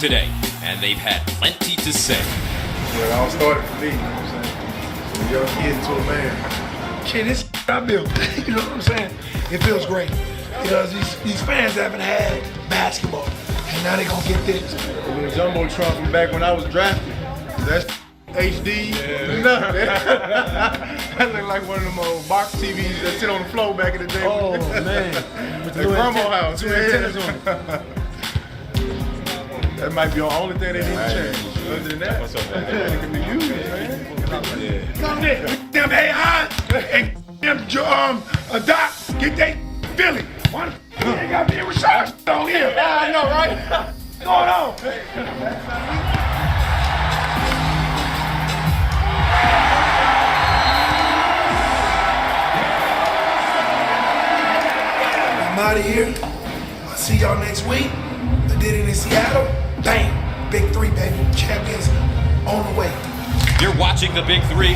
today, and they've had plenty to say. Well, it all started for me, you know what I'm saying? From a young kid to a man. Shit, this I built, you know what I'm saying? It feels great because these fans haven't had basketball, and now they gonna get this. When the Jumbotron from back when I was drafted, that's HD. Nothing. That looked like one of them old box TVs that sit on the floor back in the day. Oh man, with the grandma house. two antennas on it. That might be the only thing they need to change. Other than that, it can be used, man. Come there, them AI and them Doc, get that Philly. Why the they got me Rashad on here? Yeah, I know, right? What's going on? I'm out of here. I'll see y'all next week. I did it in Seattle. Bang. Big 3, baby. Champions on the way. You're watching the Big Three.